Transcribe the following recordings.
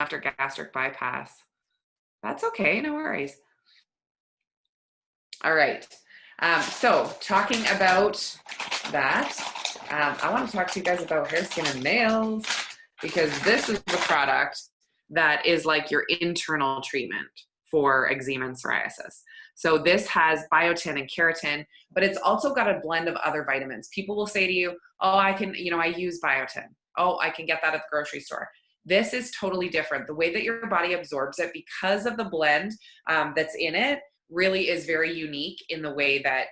after gastric bypass. That's okay, no worries. All right. So talking about that, I want to talk to you guys about hair, skin, and nails, because this is the product that is like your internal treatment for eczema and psoriasis. So this has biotin and keratin, but it's also got a blend of other vitamins. People will say to you, oh, I can, I use biotin. Oh, I can get that at the grocery store. This is totally different. The way that your body absorbs it, because of the blend that's in it, really is very unique in the way that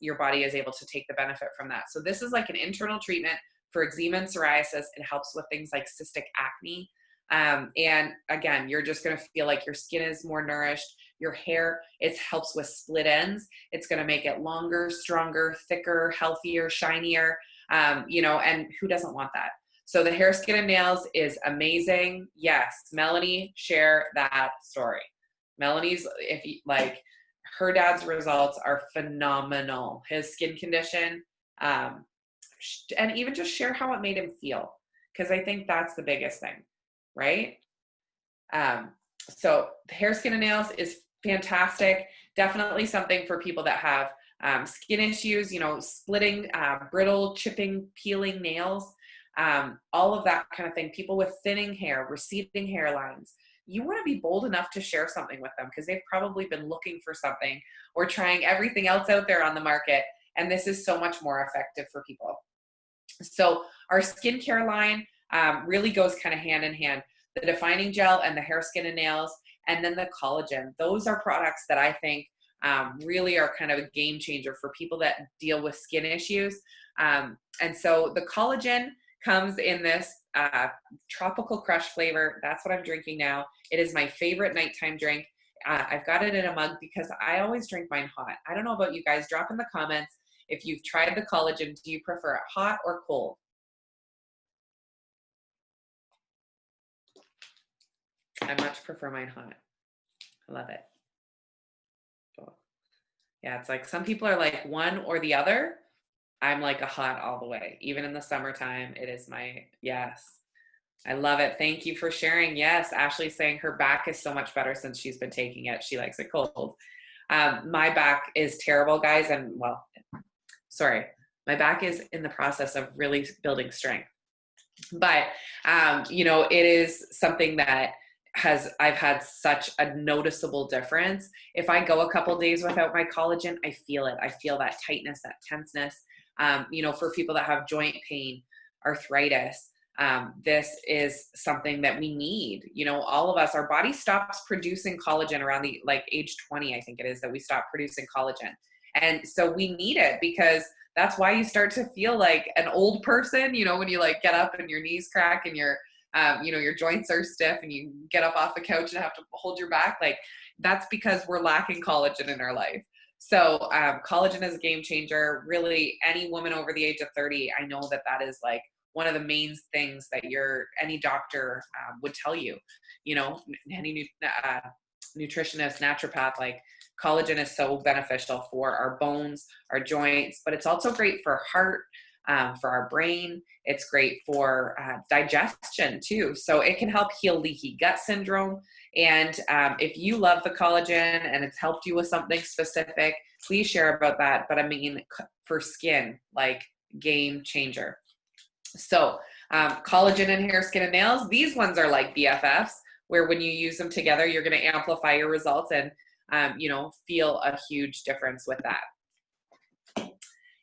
your body is able to take the benefit from that. So this is like an internal treatment for eczema and psoriasis. It helps with things like cystic acne. And again, you're just going to feel like your skin is more nourished. Your hair, it helps with split ends. It's going to make it longer, stronger, thicker, healthier, shinier, and who doesn't want that? So the hair, skin, and nails is amazing. Yes, Melanie, share that story. Melanie's, if you like, her dad's results are phenomenal. His skin condition, and even just share how it made him feel, because I think that's the biggest thing, right? So the hair, skin, and nails is fantastic. Definitely something for people that have skin issues, splitting, brittle, chipping, peeling nails, all of that kind of thing. People with thinning hair, receding hairlines. You want to be bold enough to share something with them, because they've probably been looking for something or trying everything else out there on the market. And this is so much more effective for people. So our skincare line really goes kind of hand in hand. The defining gel and the hair, skin, and nails, and then the collagen. Those are products that I think really are kind of a game changer for people that deal with skin issues. And so the collagen comes in this tropical crush flavor. That's what I'm drinking now. It is my favorite nighttime drink. I've got it in a mug because I always drink mine hot. I don't know about you guys. Drop in the comments if you've tried the collagen. Do you prefer it hot or cold? I much prefer mine hot. I love it. Cool. Yeah, it's like some people are like one or the other. I'm like a hot all the way. Even in the summertime, it is yes. I love it. Thank you for sharing. Yes, Ashley's saying her back is so much better since she's been taking it. She likes it cold. My back is terrible, guys. And my back is in the process of really building strength. But, it is something that I've had such a noticeable difference. If I go a couple days without my collagen, I feel it. I feel that tightness, that tenseness. For people that have joint pain, arthritis, this is something that we need. All of us, our body stops producing collagen around the age 20, I think it is, that we stop producing collagen. And so we need it, because that's why you start to feel like an old person, when you get up and your knees crack and your joints are stiff and you get up off the couch and have to hold your back. That's because we're lacking collagen in our life. So collagen is a game changer. Really, any woman over the age of 30, I know that is one of the main things that any doctor would tell you. Any nutritionist, naturopath, collagen is so beneficial for our bones, our joints, but it's also great for heart, for our brain. It's great for digestion too. So it can help heal leaky gut syndrome. And if you love the collagen and it's helped you with something specific, please share about that. But I mean, for skin, game changer. So collagen and hair, skin, and nails, these ones are like BFFs, where when you use them together, you're going to amplify your results and, feel a huge difference with that.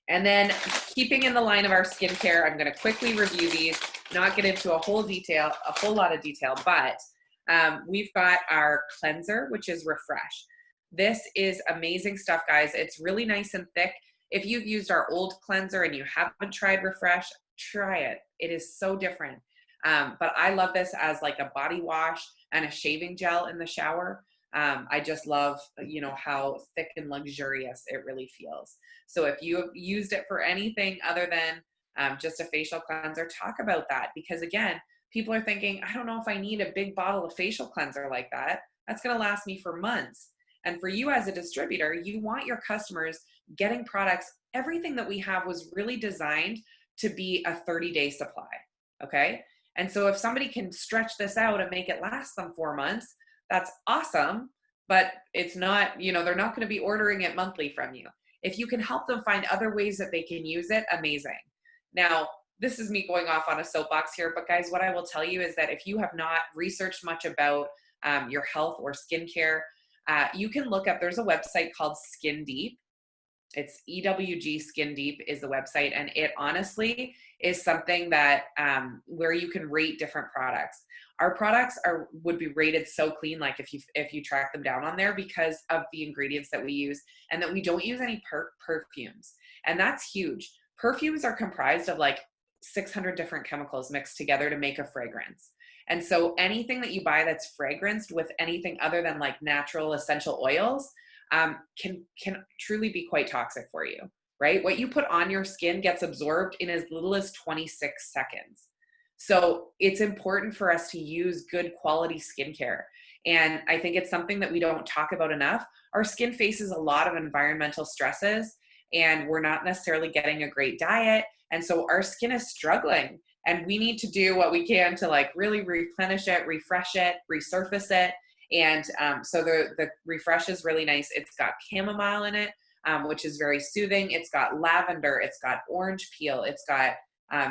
And then keeping in the line of our skincare, I'm going to quickly review these, not get into a whole lot of detail, but we've got our cleanser, which is Refresh. This is amazing stuff, guys. It's really nice and thick. If you've used our old cleanser and you haven't tried Refresh, try it. It is so different. But I love this as a body wash and a shaving gel in the shower. I just love, how thick and luxurious it really feels. So if you have used it for anything other than just a facial cleanser, talk about that. Because again, people are thinking, I don't know if I need a big bottle of facial cleanser like that. That's going to last me for months. And for you as a distributor, you want your customers getting products. Everything that we have was really designed to be a 30-day supply. Okay. And so if somebody can stretch this out and make it last them 4 months, that's awesome. But it's not, they're not going to be ordering it monthly from you. If you can help them find other ways that they can use it, amazing. Now, this is me going off on a soapbox here, but guys, what I will tell you is that if you have not researched much about your health or skincare, you can look up, there's a website called Skin Deep. It's EWG Skin Deep is the website. And it honestly is something that where you can rate different products. Our products would be rated so clean, like if you track them down on there, because of the ingredients that we use, and that we don't use any perfumes. And that's huge. Perfumes are comprised of like 600 different chemicals mixed together to make a fragrance. And so anything that you buy that's fragranced with anything other than like natural essential oils can truly be quite toxic for you, right? What you put on your skin gets absorbed in as little as 26 seconds. So it's important for us to use good quality skincare. And I think it's something that we don't talk about enough. Our skin faces a lot of environmental stresses, and we're not necessarily getting a great diet. And so our skin is struggling, and we need to do what we can to like really replenish it, refresh it, resurface it. And so the refresh is really nice. It's got chamomile in it, which is very soothing. It's got lavender. It's got orange peel. It's got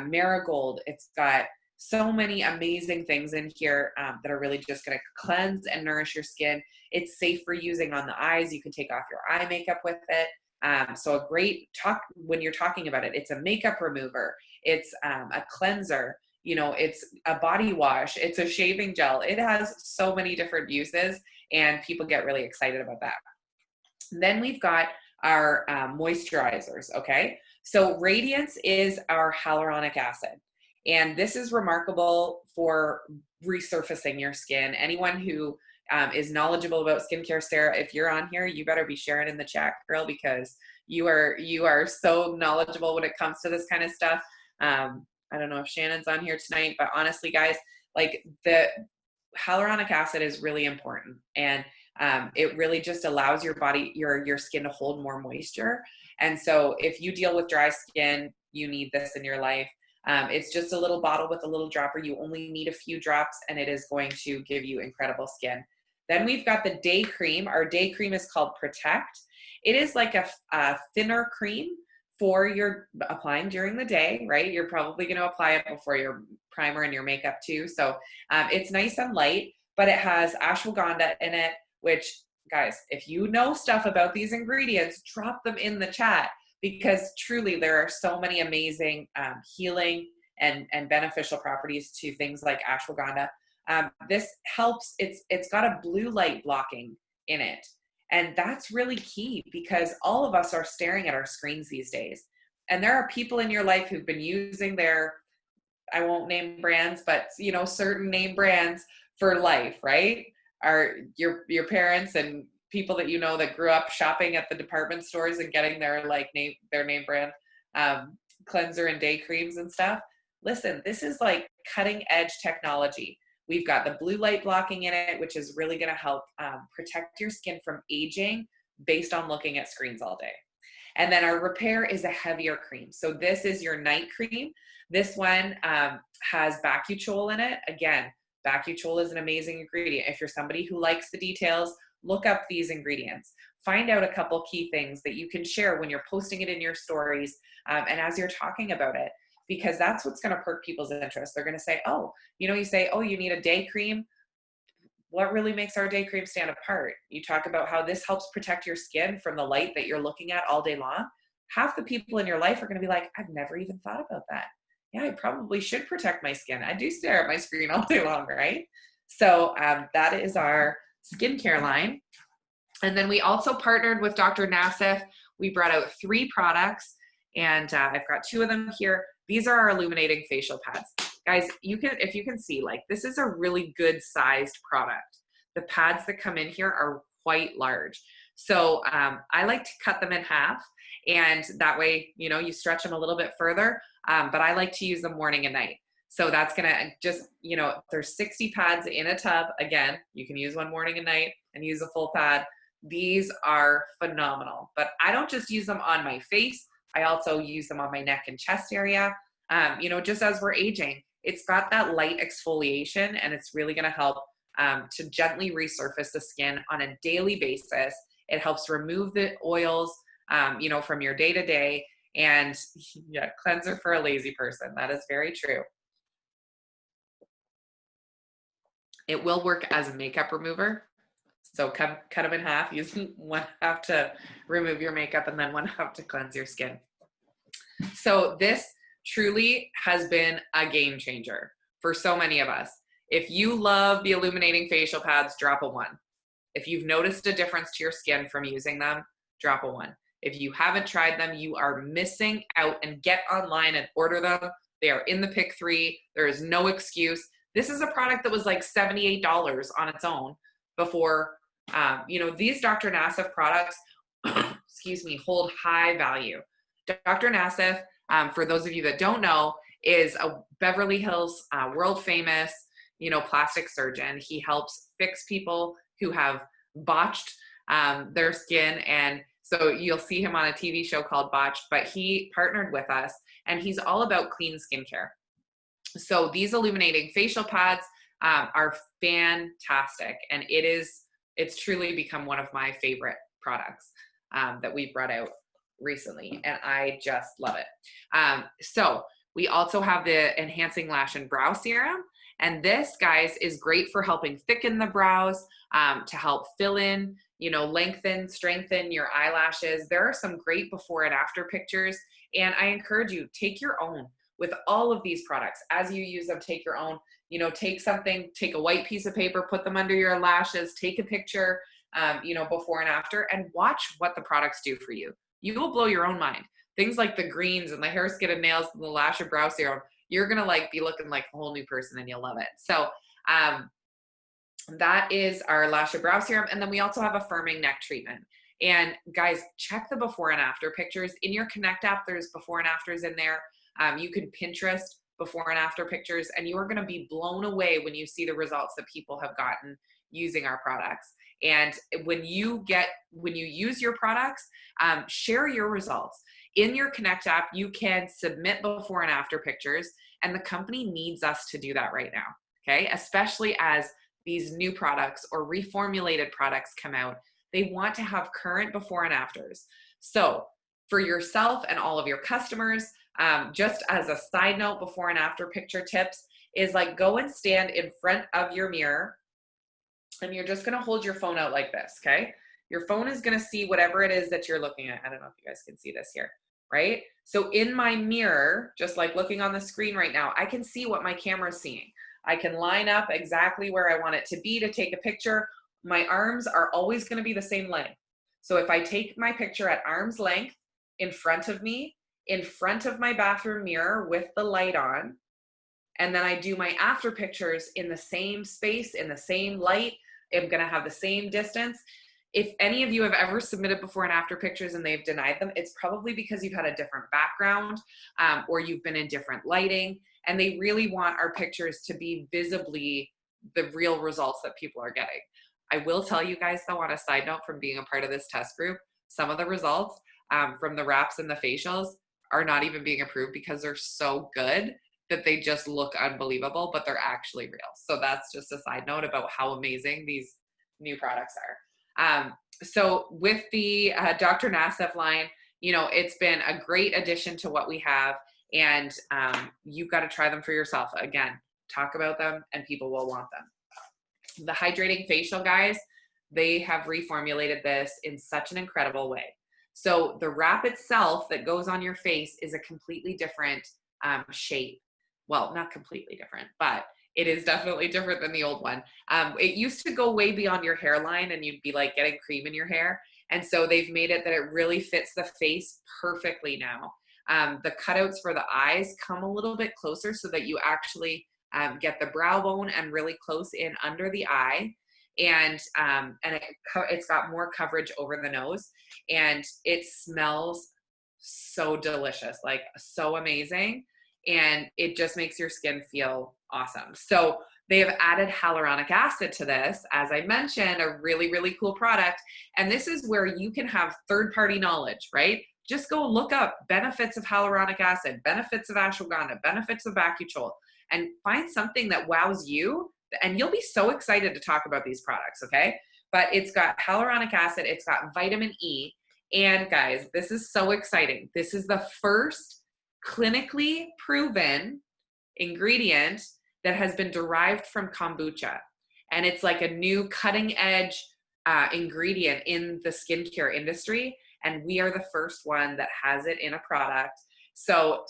marigold. It's got so many amazing things in here that are really just going to cleanse and nourish your skin. It's safe for using on the eyes. You can take off your eye makeup with it. So a great talk when you're talking about it, it's a makeup remover. It's a cleanser. It's a body wash. It's a shaving gel. It has so many different uses, and people get really excited about that. Then we've got our moisturizers. Okay. So Radiance is our hyaluronic acid. And this is remarkable for resurfacing your skin. Anyone who is knowledgeable about skincare, Sarah, if you're on here, you better be sharing in the chat, girl, because you are so knowledgeable when it comes to this kind of stuff. I don't know if Shannon's on here tonight, but honestly, guys, like the hyaluronic acid is really important. And it really just allows your body, your skin to hold more moisture. And so if you deal with dry skin, you need this in your life. It's just a little bottle with a little dropper. You only need a few drops, and it is going to give you incredible skin. Then we've got the day cream. Our day cream is called Protect. It is like a thinner cream for your applying during the day, right? You're probably going to apply it before your primer and your makeup too. So it's nice and light, but it has ashwagandha in it, which, guys, if you know stuff about these ingredients, drop them in the chat, because truly there are so many amazing healing and beneficial properties to things like ashwagandha. This helps, it's got a blue light blocking in it. And that's really key, because all of us are staring at our screens these days. And there are people in your life who've been using their, I won't name brands, but certain name brands for life, right? Are your parents and people that that grew up shopping at the department stores and getting their name brand cleanser and day creams and stuff. Listen, this is like cutting edge technology. We've got the blue light blocking in it, which is really going to help protect your skin from aging based on looking at screens all day. And then our Repair is a heavier cream. So this is your night cream. This one has bakuchiol in it. Again, bakuchiol is an amazing ingredient. If you're somebody who likes the details, look up these ingredients. Find out a couple key things that you can share when you're posting it in your stories and as you're talking about it, because that's what's going to perk people's interest. They're going to say, oh, you say, oh, you need a day cream. What really makes our day cream stand apart? You talk about how this helps protect your skin from the light that you're looking at all day long. Half the people in your life are going to be like, I've never even thought about that. Yeah, I probably should protect my skin. I do stare at my screen all day long, right? So that is our skincare line. And then we also partnered with Dr. Nassif. We brought out 3 products, and I've got 2 of them here. These are our illuminating facial pads. Guys, if you can see, like, this is a really good sized product. The pads that come in here are quite large. So I like to cut them in half, and that way, you stretch them a little bit further, but I like to use them morning and night. So that's going to just, there's 60 pads in a tub. Again, you can use one morning and night and use a full pad. These are phenomenal, but I don't just use them on my face. I also use them on my neck and chest area. Just as we're aging, It's got that light exfoliation, and it's really going to help to gently resurface the skin on a daily basis. It helps remove the oils, from your day to day. And yeah, cleanser for a lazy person. That is very true. It will work as a makeup remover. So cut them in half. Use one half to remove your makeup and then one half to cleanse your skin. So this truly has been a game changer for so many of us. If you love the illuminating facial pads, drop a 1. If you've noticed a difference to your skin from using them, drop a 1. If you haven't tried them, you are missing out, and get online and order them. They are in the pick 3. There is no excuse. This is a product that was like $78 on its own before. These Dr. Nassif products, excuse me, hold high value. Dr. Nassif, for those of you that don't know, is a Beverly Hills world famous, plastic surgeon. He helps fix people who have botched their skin. And so you'll see him on a TV show called Botched, but he partnered with us, and he's all about clean skincare. So these illuminating facial pads are fantastic, and it's truly become one of my favorite products that we've brought out recently, and I just love it. So we also have the Enhancing Lash and Brow Serum, and this, guys, is great for helping thicken the brows, to help fill in, lengthen, strengthen your eyelashes. There are some great before and after pictures, and I encourage you, take your own with all of these products. As you use them, take your own. Take a white piece of paper, put them under your lashes, take a picture, before and after, and watch what the products do for you. You will blow your own mind. Things like the greens and the hair, skin, and nails and the lash and brow serum, you're going to be looking like a whole new person, and you'll love it. So that is our lash and brow serum. And then we also have a firming neck treatment. And guys, check the before and after pictures. In your Connect app, there's before and afters in there. You can Pinterest before and after pictures, and you are going to be blown away when you see the results that people have gotten using our products. And when you use your products, share your results. In your Connect app, you can submit before and after pictures, and the company needs us to do that right now, okay? Especially as these new products or reformulated products come out, they want to have current before and afters. So for yourself and all of your customers, just as a side note, before and after picture tips is go and stand in front of your mirror, and you're just going to hold your phone out like this, okay? Your phone is going to see whatever it is that you're looking at. I don't know if you guys can see this here, right? So in my mirror, just like looking on the screen right now, I can see what my camera is seeing. I can line up exactly where I want it to be to take a picture. My arms are always going to be the same length. So if I take my picture at arm's length in front of me, in front of my bathroom mirror with the light on, and then I do my after pictures in the same space, in the same light, I'm going to have the same distance. If any of you have ever submitted before and after pictures and they've denied them, it's probably because you've had a different background, or you've been in different lighting, and they really want our pictures to be visibly the real results that people are getting. I will tell you guys, though, on a side note, from being a part of this test group, some of the results from the wraps and the facials are not even being approved because they're so good that they just look unbelievable, but they're actually real. So that's just a side note about how amazing these new products are. So with the Dr. Nassif line, it's been a great addition to what we have, and you've got to try them for yourself. Again, talk about them and people will want them. The hydrating facial, guys, they have reformulated this in such an incredible way. So the wrap itself that goes on your face is a completely different shape. Well, not completely different, but it is definitely different than the old one. It used to go way beyond your hairline and you'd be getting cream in your hair. And so they've made it that it really fits the face perfectly now. The cutouts for the eyes come a little bit closer so that you actually get the brow bone and really close in under the eye. And it's got more coverage over the nose, and it smells so delicious, so amazing. And it just makes your skin feel awesome. So they have added hyaluronic acid to this, as I mentioned, a really, really cool product. And this is where you can have third-party knowledge, right? Just go look up benefits of hyaluronic acid, benefits of ashwagandha, benefits of bakuchiol, and find something that wows you, and you'll be so excited to talk about these products, okay? But it's got hyaluronic acid, it's got vitamin E, and guys, this is so exciting. This is the first clinically proven ingredient that has been derived from kombucha. And it's like a new cutting edge ingredient in the skincare industry. And we are the first one that has it in a product. So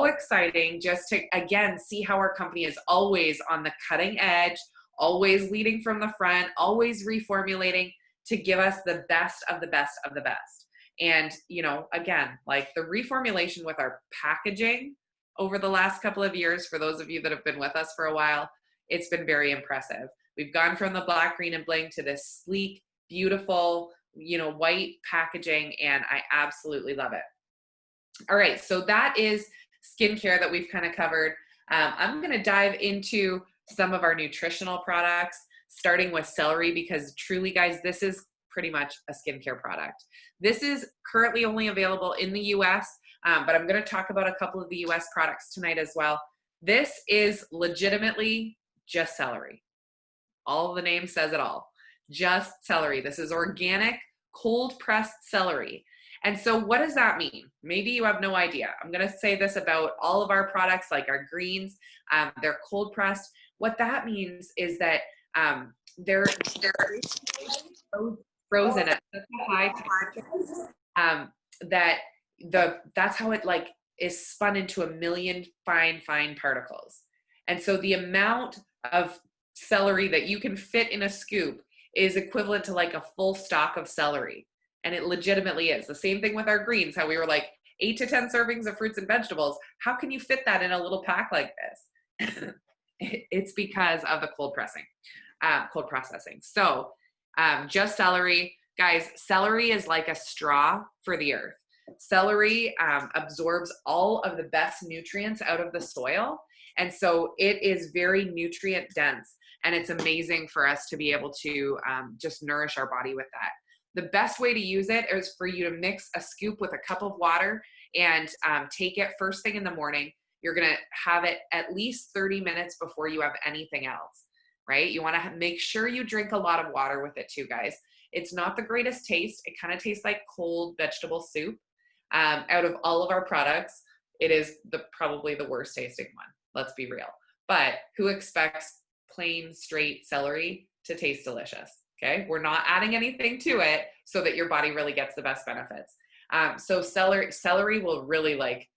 exciting just to, again, see how our company is always on the cutting edge, always leading from the front, always reformulating to give us the best of the best of the best. And, you know, again, like the reformulation with our packaging over the last couple of years, for those of you that have been with us for a while, it's been very impressive. We've gone from the black, green, and bling to this sleek, beautiful, you know, white packaging, and I absolutely love it. All right, so that is skincare that we've kind of covered. I'm going to dive into some of our nutritional products, starting with celery, because truly, guys, this is pretty much a skincare product. This is currently only available in the US, but I'm going to talk about a couple of the US products tonight as well. This is legitimately just celery. All the name says it all. Just celery. This is organic, cold pressed celery. And so what does that mean? Maybe you have no idea. I'm going to say this about all of our products, like our greens. They're cold pressed. What that means is that they're frozen at such a high temperature that's how it like is spun into a million fine particles. And so the amount of celery that you can fit in a scoop is equivalent to like a full stalk of celery. And it legitimately is. The same thing with our greens, how we were like 8 to 10 servings of fruits and vegetables. How can you fit that in a little pack like this? It's because of the cold processing. So just celery. Guys, celery is like a straw for the earth. Celery absorbs all of the best nutrients out of the soil. And so it is very nutrient dense. And it's amazing for us to be able to just nourish our body with that. The best way to use it is for you to mix a scoop with a cup of water and take it first thing in the morning. You're going to have it at least 30 minutes before you have anything else, right? You want to make sure you drink a lot of water with it too, guys. It's not the greatest taste. It kind of tastes like cold vegetable soup. Out of all of our products, it is probably the worst tasting one. Let's be real. But who expects plain, straight celery to taste delicious? Okay, we're not adding anything to it so that your body really gets the best benefits. So celery will really like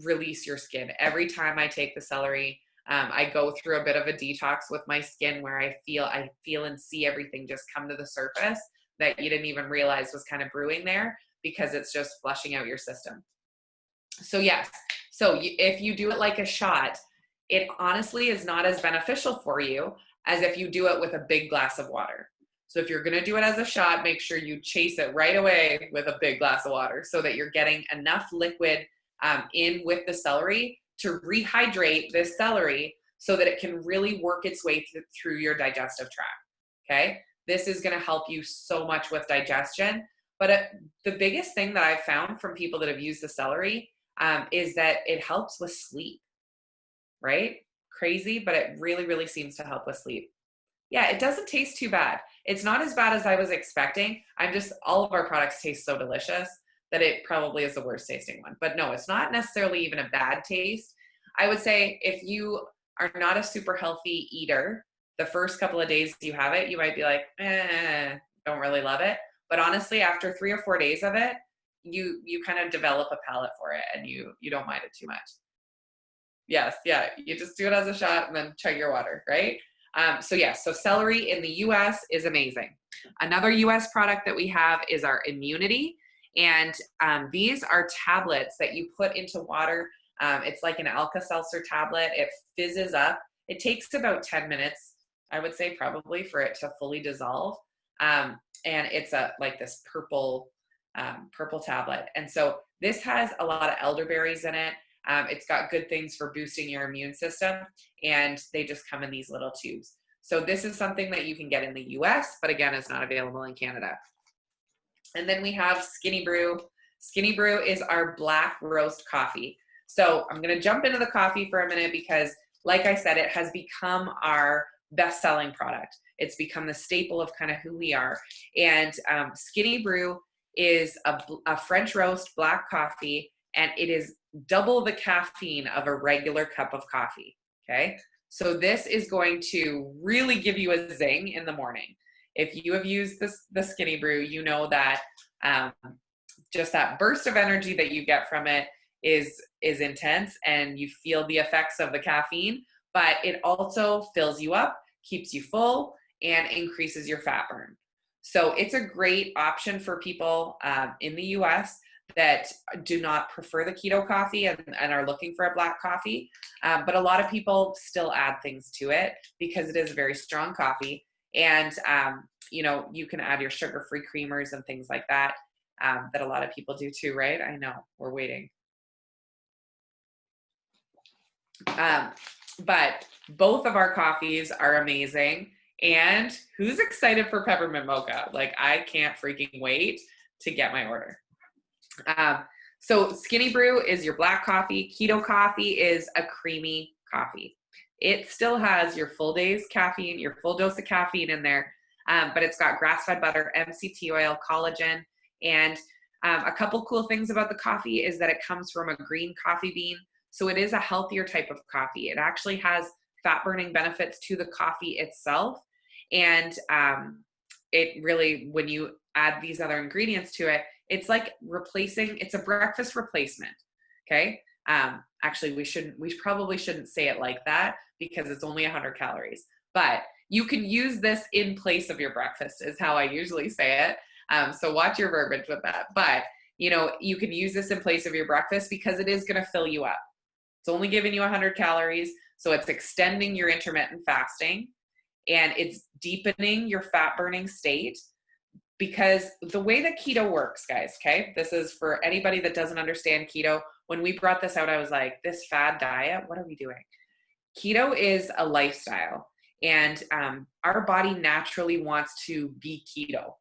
release your skin. Every time I take the celery, I go through a bit of a detox with my skin where I feel and see everything just come to the surface that you didn't even realize was kind of brewing there, because it's just flushing out your system. So yes, if you do it like a shot, it honestly is not as beneficial for you as if you do it with a big glass of water. So if you're going to do it as a shot, make sure you chase it right away with a big glass of water so that you're getting enough liquid in with the celery to rehydrate this celery so that it can really work its way through your digestive tract. Okay, this is going to help you so much with digestion. But the biggest thing that I've found from people that have used the celery is that it helps with sleep, right? Crazy, but it really, really seems to help with sleep. Yeah, it doesn't taste too bad. It's not as bad as I was expecting. All of our products taste so delicious that it probably is the worst tasting one. But no, it's not necessarily even a bad taste. I would say if you are not a super healthy eater, the first couple of days you have it, you might be like, don't really love it. But honestly, after 3 or 4 days of it, you kind of develop a palate for it and you don't mind it too much. Yes, yeah, you just do it as a shot and then chug your water, right? So celery in the US is amazing. Another US product that we have is our Immunity. And these are tablets that you put into water. It's like an Alka-Seltzer tablet. It fizzes up. It takes about 10 minutes, I would say, probably, for it to fully dissolve. And it's like this purple tablet. And so this has a lot of elderberries in it. It's got good things for boosting your immune system, and they just come in these little tubes. So this is something that you can get in the US, but again, it's not available in Canada. And then we have Skinny Brew. Skinny Brew is our black roast coffee. So I'm going to jump into the coffee for a minute because like I said, it has become our best-selling product. It's become the staple of kind of who we are. And Skinny Brew is a French roast black coffee, and it is double the caffeine of a regular cup of coffee. Okay. So this is going to really give you a zing in the morning. If you have used the Skinny Brew, you know that just that burst of energy that you get from it is intense, and you feel the effects of the caffeine, but it also fills you up, keeps you full, and increases your fat burn. So it's a great option for people in the US that do not prefer the keto coffee and are looking for a black coffee. But a lot of people still add things to it because it is a very strong coffee. And, you know, you can add your sugar-free creamers and things like that, that a lot of people do too, right? I know, we're waiting. But both of our coffees are amazing. And who's excited for peppermint mocha? Like, I can't freaking wait to get my order. So Skinny Brew is your black coffee. Keto coffee is a creamy coffee. It still has your full day's caffeine, your full dose of caffeine in there, but it's got grass-fed butter, MCT oil, collagen, and a couple cool things about the coffee is that it comes from a green coffee bean. So it is a healthier type of coffee. It actually has fat-burning benefits to the coffee itself. And it really, when you add these other ingredients to it, it's like it's a breakfast replacement. Okay. Actually, we probably shouldn't say it like that because it's only 100 calories, but you can use this in place of your breakfast is how I usually say it. So watch your verbiage with that, but you know, you can use this in place of your breakfast because it is going to fill you up. It's only giving you 100 calories. So it's extending your intermittent fasting, and it's deepening your fat burning state. Because the way that keto works, guys, okay, this is for anybody that doesn't understand keto. When we brought this out, I was like, this fad diet, what are we doing? Keto is a lifestyle, and our body naturally wants to be keto.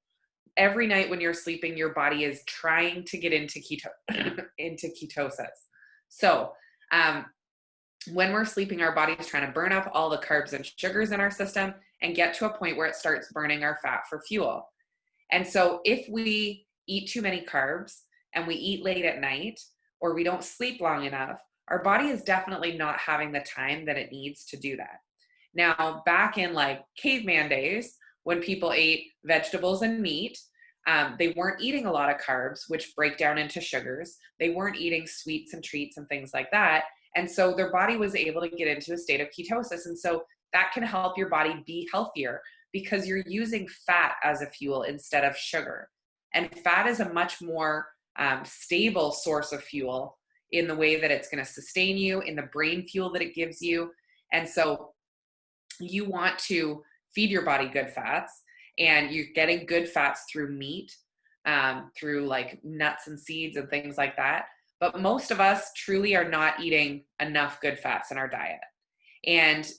Every night when you're sleeping, your body is trying to get into ketosis. So when we're sleeping, our body is trying to burn up all the carbs and sugars in our system and get to a point where it starts burning our fat for fuel. And so if we eat too many carbs and we eat late at night, or we don't sleep long enough, our body is definitely not having the time that it needs to do that. Now, back in like caveman days, when people ate vegetables and meat, they weren't eating a lot of carbs, which break down into sugars. They weren't eating sweets and treats and things like that. And so their body was able to get into a state of ketosis. And so that can help your body be healthier, because you're using fat as a fuel instead of sugar. And fat is a much more stable source of fuel in the way that it's going to sustain you, in the brain fuel that it gives you. And so you want to feed your body good fats, and you're getting good fats through meat, through like nuts and seeds and things like that. But most of us truly are not eating enough good fats in our diet. And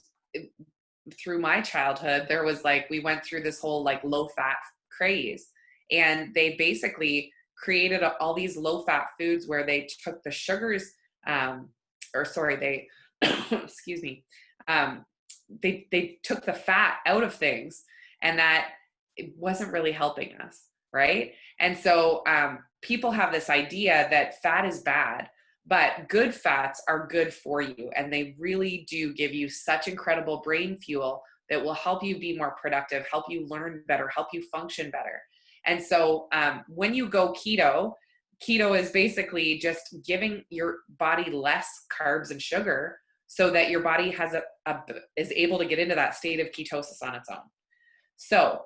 through my childhood, there was like, we went through this whole like low fat craze, and they basically created all these low fat foods where they took the sugars, they, excuse me, they took the fat out of things, and that it wasn't really helping us. Right. And so people have this idea that fat is bad, but good fats are good for you. And they really do give you such incredible brain fuel that will help you be more productive, help you learn better, help you function better. And so when you go keto is basically just giving your body less carbs and sugar so that your body has is able to get into that state of ketosis on its own. So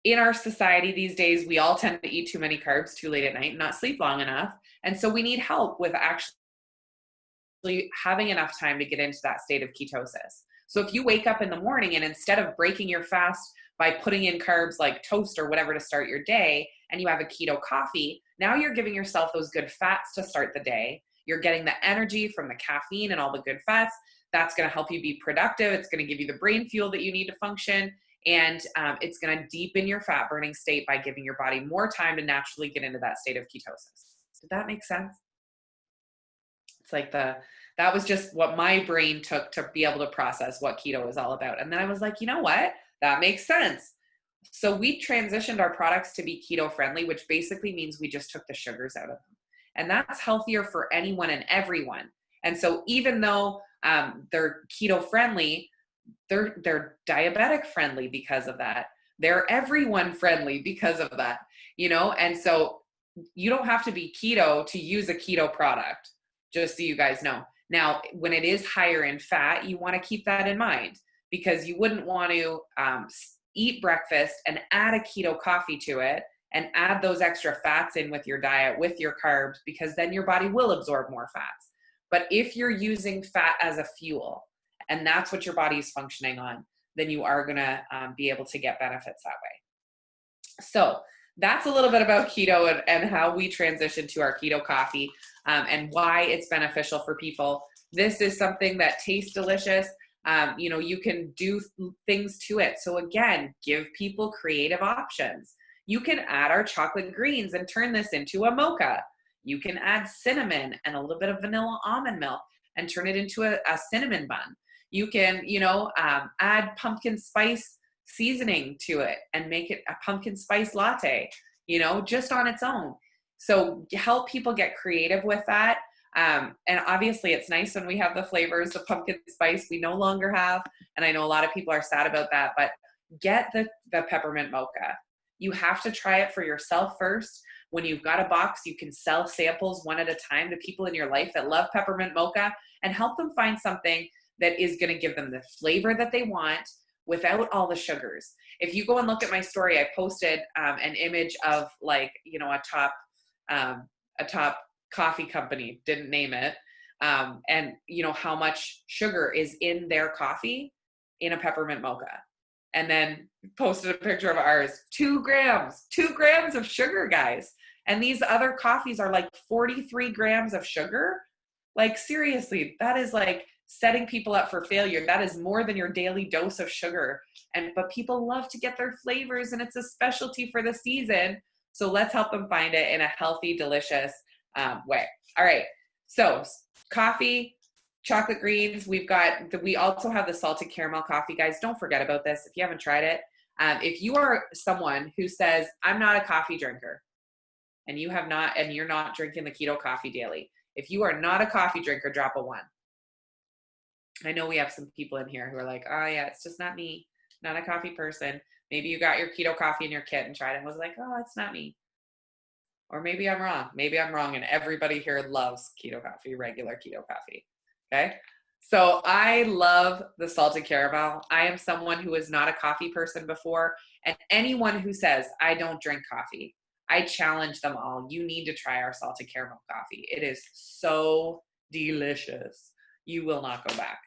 in our society these days, we all tend to eat too many carbs too late at night and not sleep long enough. And so we need help with actually having enough time to get into that state of ketosis. So if you wake up in the morning and instead of breaking your fast by putting in carbs like toast or whatever to start your day, and you have a keto coffee, now you're giving yourself those good fats to start the day. You're getting the energy from the caffeine and all the good fats. That's going to help you be productive. It's going to give you the brain fuel that you need to function. And it's going to deepen your fat burning state by giving your body more time to naturally get into that state of ketosis. Did that make sense? It's like the that was just what my brain took to be able to process what keto is all about. And then I was like, you know what? That makes sense. So we transitioned our products to be keto friendly, which basically means we just took the sugars out of them. And that's healthier for anyone and everyone. And so even though they're keto friendly, they're diabetic friendly because of that. They're everyone friendly because of that, you know? And so you don't have to be keto to use a keto product, just so you guys know. Now, when it is higher in fat, you want to keep that in mind, because you wouldn't want to eat breakfast and add a keto coffee to it and add those extra fats in with your diet, with your carbs, because then your body will absorb more fats. But if you're using fat as a fuel, and that's what your body is functioning on, then you are going to be able to get benefits that way. So that's a little bit about keto and how we transition to our keto coffee and why it's beneficial for people. This is something that tastes delicious. You know, you can do things to it. So again, give people creative options. You can add our chocolate greens and turn this into a mocha. You can add cinnamon and a little bit of vanilla almond milk and turn it into a cinnamon bun. You can, you know, add pumpkin spice seasoning to it and make it a pumpkin spice latte, you know, just on its own. So help people get creative with that. And obviously it's nice when we have the flavors of pumpkin spice we no longer have. And I know a lot of people are sad about that, but get the peppermint mocha. You have to try it for yourself first. When you've got a box, you can sell samples one at a time to people in your life that love peppermint mocha and help them find something that is going to give them the flavor that they want without all the sugars. If you go and look at my story, I posted an image of, like, you know, a top coffee company, didn't name it, and you know how much sugar is in their coffee in a peppermint mocha, and then posted a picture of ours. 2 grams of sugar, guys. And these other coffees are like 43 grams of sugar. Like, seriously, that is like setting people up for failure. That is more than your daily dose of sugar. But people love to get their flavors, and it's a specialty for the season. So let's help them find it in a healthy, delicious way. All right. So coffee, chocolate greens. We also have the salted caramel coffee, guys. Don't forget about this if you haven't tried it. If you are someone who says, I'm not a coffee drinker, and you're not drinking the keto coffee daily. If you are not a coffee drinker, drop a 1. I know we have some people in here who are like, oh yeah, it's just not me, not a coffee person. Maybe you got your keto coffee in your kit and tried it and was like, oh, it's not me. Or maybe I'm wrong. Maybe I'm wrong and everybody here loves keto coffee, regular keto coffee. Okay. So I love the salted caramel. I am someone who is not a coffee person before. And anyone who says, I don't drink coffee, I challenge them all. You need to try our salted caramel coffee. It is so delicious. You will not go back.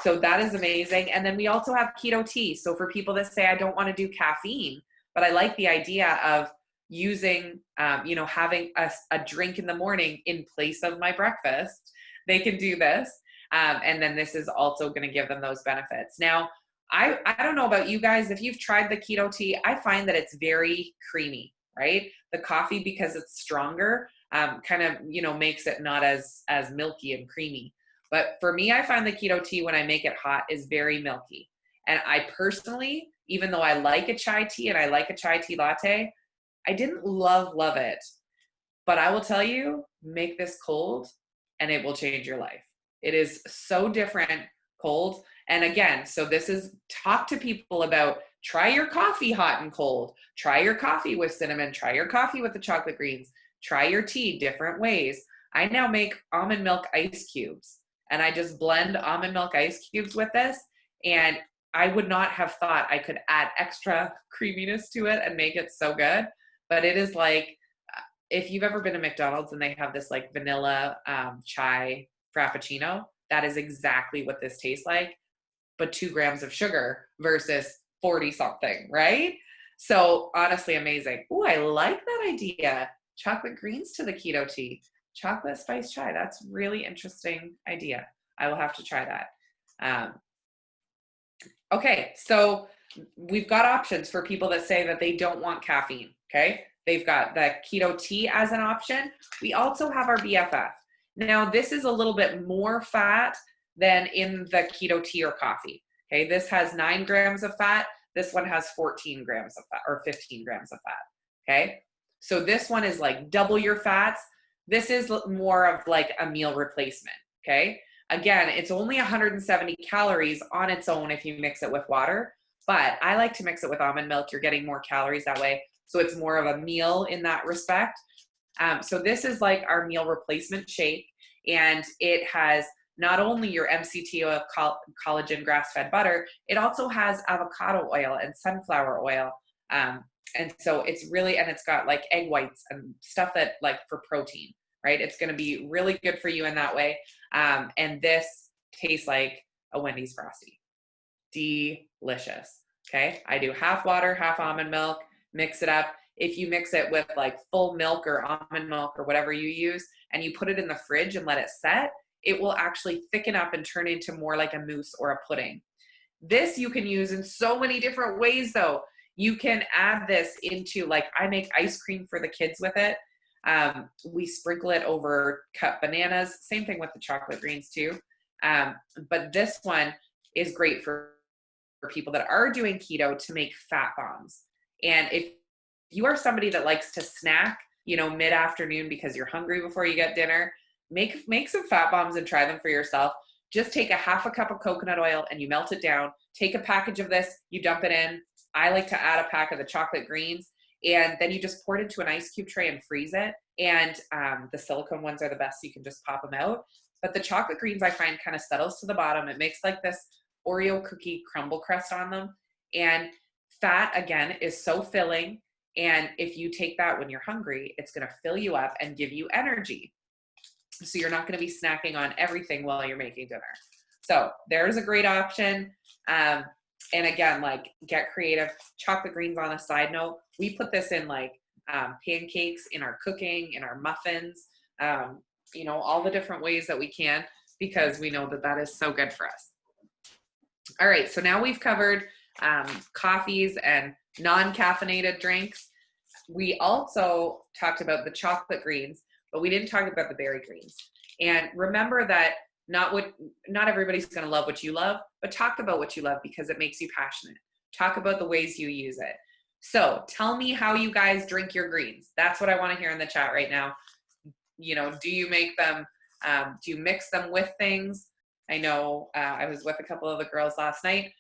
So that is amazing. And then we also have keto tea. So for people that say, I don't want to do caffeine, but I like the idea of using, having a drink in the morning in place of my breakfast, they can do this. And then this is also going to give them those benefits. Now, I don't know about you guys. If you've tried the keto tea, I find that it's very creamy, right? The coffee, because it's stronger, kind of, makes it not as milky and creamy. But for me, I find the keto tea, when I make it hot, is very milky. And I personally, even though I like a chai tea and I like a chai tea latte, I didn't love it. But I will tell you, make this cold and it will change your life. It is so different cold. And again, so this is, talk to people about, try your coffee hot and cold, try your coffee with cinnamon, try your coffee with the chocolate greens, try your tea different ways. I now make almond milk ice cubes, and I just blend almond milk ice cubes with this. And I would not have thought I could add extra creaminess to it and make it so good. But it is like, if you've ever been to McDonald's and they have this like vanilla chai frappuccino, that is exactly what this tastes like, but 2 grams of sugar versus 40 something, right? So honestly, amazing. Oh, I like that idea. Chocolate greens to the keto tea. Chocolate spice chai. That's really interesting idea. I will have to try that. Okay, so we've got options for people that say that they don't want caffeine, okay? They've got the keto tea as an option. We also have our BFF. Now, this is a little bit more fat than in the keto tea or coffee. Okay, this has 9 grams of fat. This one has 14 grams of fat or 15 grams of fat. Okay, so this one is like double your fats. This is more of like a meal replacement. Okay, again, it's only 170 calories on its own if you mix it with water, but I like to mix it with almond milk. You're getting more calories that way. So it's more of a meal in that respect. So this is like our meal replacement shake, and it has not only your MCT oil, collagen, grass-fed butter, it also has avocado oil and sunflower oil. And so it's really, and it's got like egg whites and stuff that like for protein, right? It's going to be really good for you in that way. And this tastes like a Wendy's Frosty. Delicious. Okay. I do half water, half almond milk, mix it up. If you mix it with like full milk or almond milk or whatever you use, and you put it in the fridge and let it set, it will actually thicken up and turn into more like a mousse or a pudding. This you can use in so many different ways though. You can add this into, like, I make ice cream for the kids with it. We sprinkle it over cut bananas. Same thing with the chocolate greens too. But this one is great for people that are doing keto to make fat bombs. And if you are somebody that likes to snack, you know, mid-afternoon because you're hungry before you get dinner, make some fat bombs and try them for yourself. Just take a half a cup of coconut oil and you melt it down. Take a package of this, you dump it in. I like to add a pack of the chocolate greens, and then you just pour it into an ice cube tray and freeze it. And the silicone ones are the best, so you can just pop them out. But the chocolate greens I find kind of settles to the bottom. It makes like this Oreo cookie crumble crust on them. And fat, again, is so filling. And if you take that when you're hungry, it's going to fill you up and give you energy. So you're not going to be snacking on everything while you're making dinner. So there's a great option. And again, like, get creative. Chocolate greens, on a side note, we put this in like pancakes, in our cooking, in our muffins, you know, all the different ways that we can, because we know that that is so good for us. All right, so now we've covered coffees and non-caffeinated drinks. We also talked about the chocolate greens, but we didn't talk about the berry greens. And remember that not everybody's going to love what you love, but talk about what you love because it makes you passionate. Talk about the ways you use it. So tell me how you guys drink your greens. That's what I want to hear in the chat right now. You know, do you make them, do you mix them with things? I know I was with a couple of the girls last night,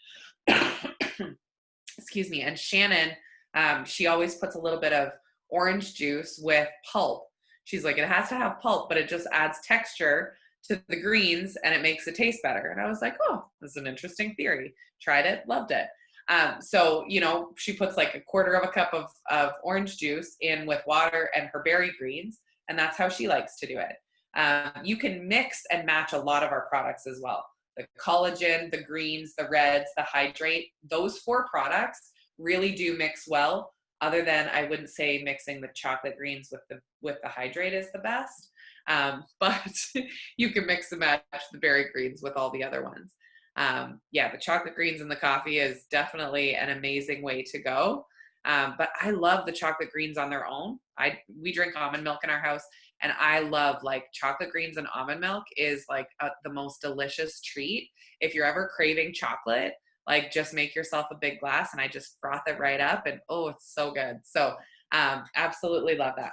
excuse me, and Shannon, she always puts a little bit of orange juice with pulp. She's like, it has to have pulp, but it just adds texture to the greens and it makes it taste better. And I was like, oh, this is an interesting theory. Tried it, loved it. So, you know, she puts like a quarter of a cup of orange juice in with water and her berry greens, and that's how she likes to do it. You can mix and match a lot of our products as well. The collagen, the greens, the reds, the hydrate, those 4 products really do mix well, other than I wouldn't say mixing the chocolate greens with the hydrate is the best. But you can mix and match the berry greens with all the other ones. Yeah, the chocolate greens and the coffee is definitely an amazing way to go. But I love the chocolate greens on their own. We drink almond milk in our house, and I love, like, chocolate greens and almond milk is like the most delicious treat. If you're ever craving chocolate, like, just make yourself a big glass and I just froth it right up, and oh, it's so good. So absolutely love that.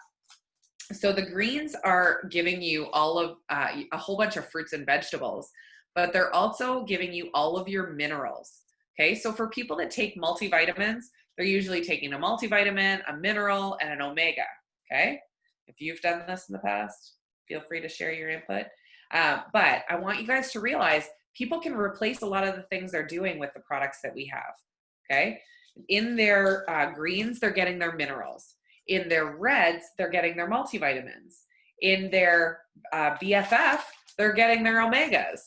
So the greens are giving you all of a whole bunch of fruits and vegetables, but they're also giving you all of your minerals. Okay, so for people that take multivitamins, they're usually taking a multivitamin, a mineral, and an omega. Okay, if you've done this in the past, feel free to share your input. But I want you guys to realize people can replace a lot of the things they're doing with the products that we have. Okay, in their greens, they're getting their minerals. In their reds, they're getting their multivitamins. In their BFF, they're getting their omegas.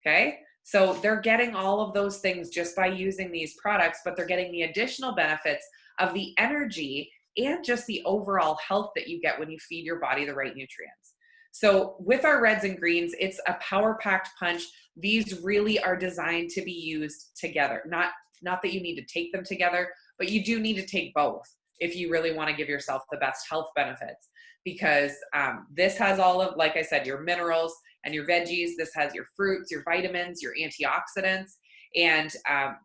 Okay, so they're getting all of those things just by using these products, but they're getting the additional benefits of the energy and just the overall health that you get when you feed your body the right nutrients. So with our reds and greens, it's a power-packed punch. These really are designed to be used together. Not that you need to take them together, but you do need to take both. if you really want to give yourself the best health benefits, because this has all of, like I said, your minerals and your veggies. This has your fruits, your vitamins, your antioxidants, and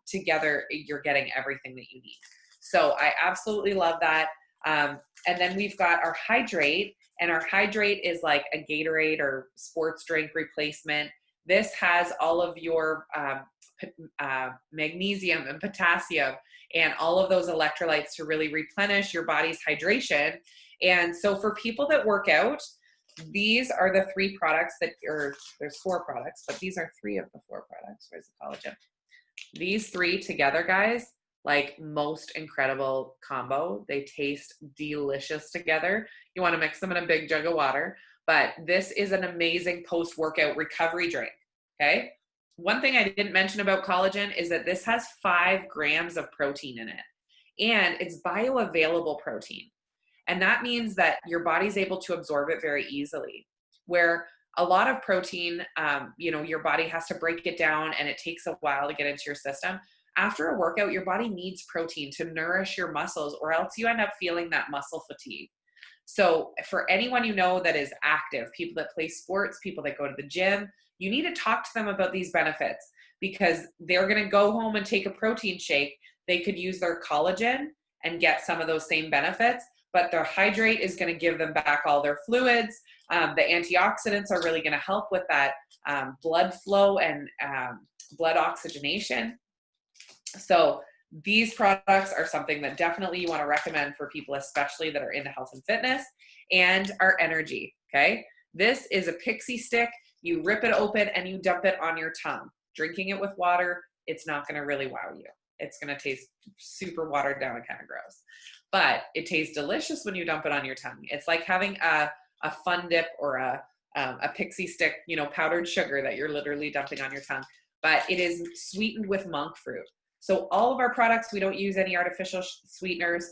together you're getting everything that you need. So I absolutely love that. And then we've got our Hydrate, and our Hydrate is like a Gatorade or sports drink replacement. This has all of your magnesium and potassium and all of those electrolytes to really replenish your body's hydration. And so for people that work out, these are the 3 products that, or there's 4 products, but these are 3 of the 4 products. Where's the collagen? These 3 together, guys, like most incredible combo. They taste delicious together. You want to mix them in a big jug of water, but this is an amazing post-workout recovery drink, okay? One thing I didn't mention about collagen is that this has 5 grams of protein in it, and it's bioavailable protein. And that means that your body's able to absorb it very easily, where a lot of protein, your body has to break it down and it takes a while to get into your system. After a workout, your body needs protein to nourish your muscles, or else you end up feeling that muscle fatigue. So for anyone you know that is active, people that play sports, people that go to the gym, you need to talk to them about these benefits, because they're going to go home and take a protein shake. They could use their collagen and get some of those same benefits, but their Hydrate is going to give them back all their fluids. The antioxidants are really going to help with that blood flow and blood oxygenation. So these products are something that definitely you want to recommend for people, especially that are into health and fitness, and our energy, okay? This is a pixie stick. You rip it open and you dump it on your tongue. Drinking it with water, it's not going to really wow you. It's going to taste super watered down and kind of gross. But it tastes delicious when you dump it on your tongue. It's like having a Fun Dip or a pixie stick, powdered sugar that you're literally dumping on your tongue. But it is sweetened with monk fruit. So all of our products, we don't use any artificial sweeteners.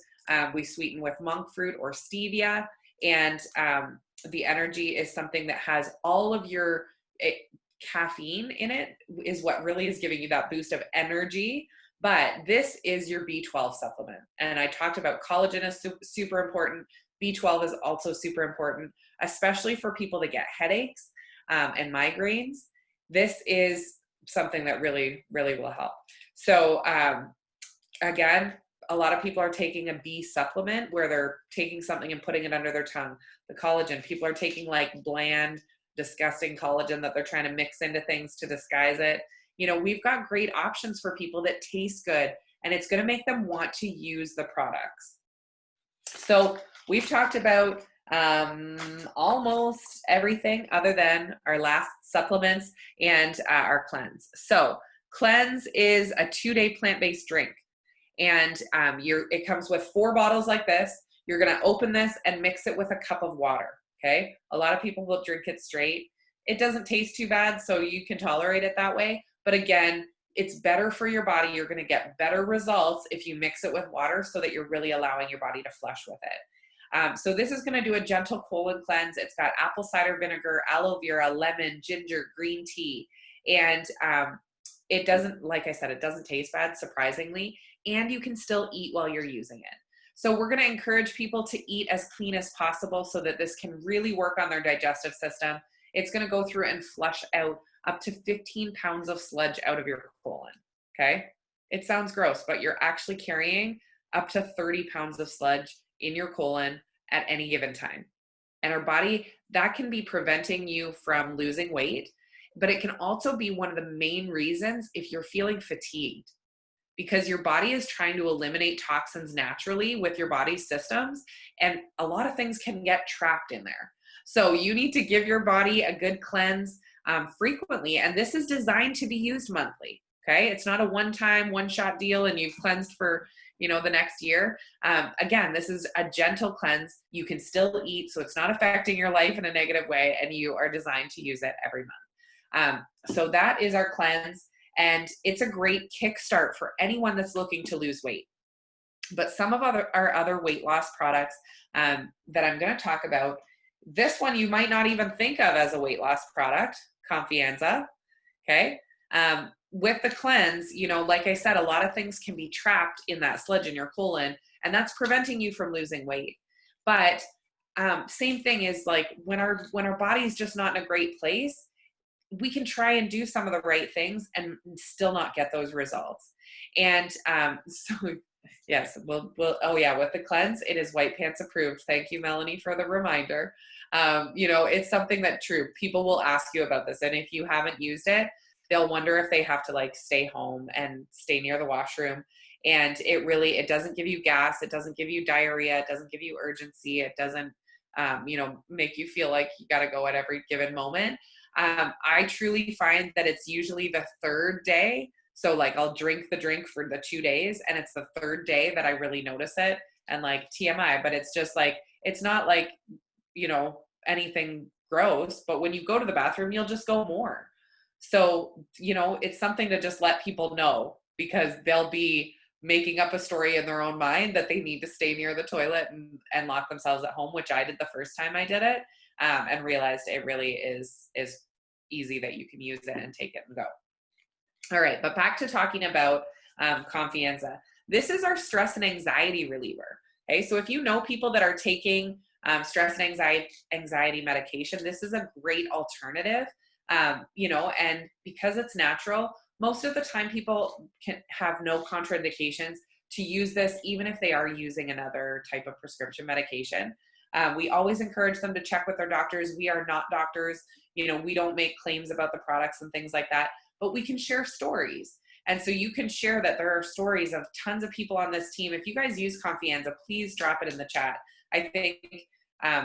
We sweeten with monk fruit or stevia. And the energy is something that has all of your caffeine in it, is what really is giving you that boost of energy. But this is your B12 supplement. And I talked about collagen is super important. B12 is also super important, especially for people that get headaches and migraines. This is something that really, really will help. So again, a lot of people are taking a B supplement where they're taking something and putting it under their tongue. The collagen, people are taking like bland, disgusting collagen that they're trying to mix into things to disguise it. We've got great options for people that taste good, and it's going to make them want to use the products. So we've talked about almost everything other than our last supplements and our cleanse. So cleanse is a 2-day plant-based drink, and it comes with 4 bottles like this. You're going to open this and mix it with a cup of water. Okay. A lot of people will drink it straight. It doesn't taste too bad, so you can tolerate it that way. But again, it's better for your body. You're going to get better results if you mix it with water, so that you're really allowing your body to flush with it. So this is going to do a gentle colon cleanse. It's got apple cider vinegar, aloe vera, lemon, ginger, green tea. And it doesn't, like I said, it doesn't taste bad, surprisingly. And you can still eat while you're using it. So we're going to encourage people to eat as clean as possible so that this can really work on their digestive system. It's going to go through and flush out up to 15 pounds of sludge out of your colon, okay? It sounds gross, but you're actually carrying up to 30 pounds of sludge in your colon at any given time. And our body, that can be preventing you from losing weight, but it can also be one of the main reasons if you're feeling fatigued, because your body is trying to eliminate toxins naturally with your body's systems, and a lot of things can get trapped in there. So you need to give your body a good cleanse frequently, and this is designed to be used monthly, okay? It's not a one-time, one-shot deal and you've cleansed for, the next year. Again, this is a gentle cleanse. You can still eat, so it's not affecting your life in a negative way, and you are designed to use it every month. So that is our cleanse, and it's a great kickstart for anyone that's looking to lose weight. But some of our other weight loss products that I'm going to talk about, this one you might not even think of as a weight loss product, Confianza, okay? with the cleanse, you know, like I said, a lot of things can be trapped in that sludge in your colon, and that's preventing you from losing weight. But same thing is like when our body's just not in a great place, we can try and do some of the right things and still not get those results. And so yes, we'll oh yeah, with the cleanse, it is white pants approved. Thank you, Melanie, for the reminder. You know, it's something that true people will ask you about this, and if you haven't used it, they'll wonder if they have to like stay home and stay near the washroom. And it doesn't give you gas, it doesn't give you diarrhea, it doesn't give you urgency, it doesn't you know, make you feel like you got to go at every given moment. I truly find that it's usually the third day. So like I'll drink the drink for the 2 days, and it's the third day that I really notice it. And like TMI, but it's just like, it's not like, you know, anything gross, but when you go to the bathroom, you'll just go more. So, you know, it's something to just let people know, because they'll be making up a story in their own mind that they need to stay near the toilet and lock themselves at home, which I did the first time I did it, and realized it really is easy, that you can use it and take it and go. All right, but back to talking about Confianza. This is our stress and anxiety reliever. Okay, so if you know people that are taking stress and anxiety medication, this is a great alternative. You know, and because it's natural, most of the time people can have no contraindications to use this, even if they are using another type of prescription medication. We always encourage them to check with their doctors. We are not doctors. You know, we don't make claims about the products and things like that, but we can share stories. And so you can share that there are stories of tons of people on this team. If you guys use Confianza, please drop it in the chat. I think,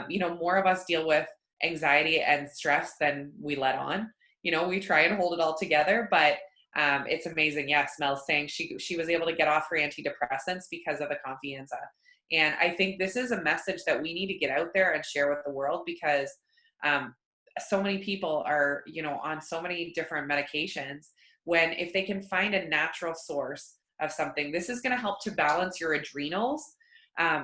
you know, more of us deal with anxiety and stress than we let on. You know, we try and hold it all together, but it's amazing. Yes, Mel's saying she was able to get off her antidepressants because of the Confianza. And I think this is a message that we need to get out there and share with the world, because so many people are, you know, on so many different medications, when if they can find a natural source of something, this is going to help to balance your adrenals.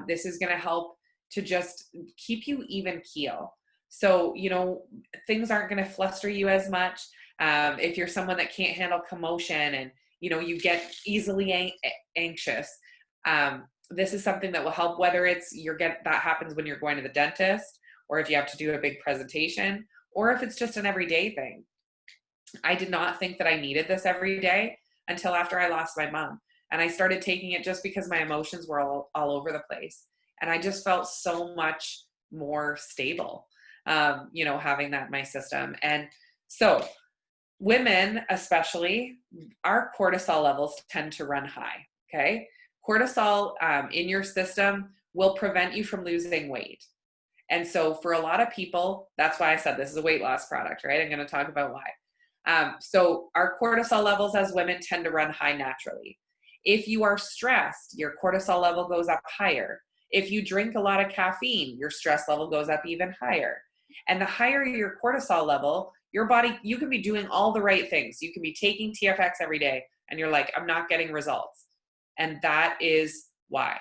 This is going to help to just keep you even keel. So, you know, things aren't going to fluster you as much. If you're someone that can't handle commotion and, you know, you get easily anxious, this is something that will help, whether it's that happens when you're going to the dentist, or if you have to do a big presentation, or if it's just an everyday thing. I did not think that I needed this every day until after I lost my mom. And I started taking it just because my emotions were all over the place. And I just felt so much more stable, you know, having that in my system. And so women, especially, our cortisol levels tend to run high. Okay. Cortisol in your system will prevent you from losing weight. And so for a lot of people, that's why I said this is a weight loss product, right? I'm going to talk about why. So our cortisol levels as women tend to run high naturally. If you are stressed, your cortisol level goes up higher. If you drink a lot of caffeine, your stress level goes up even higher. And the higher your cortisol level, your body, you can be doing all the right things. You can be taking TFX every day and you're like, I'm not getting results. And that is why.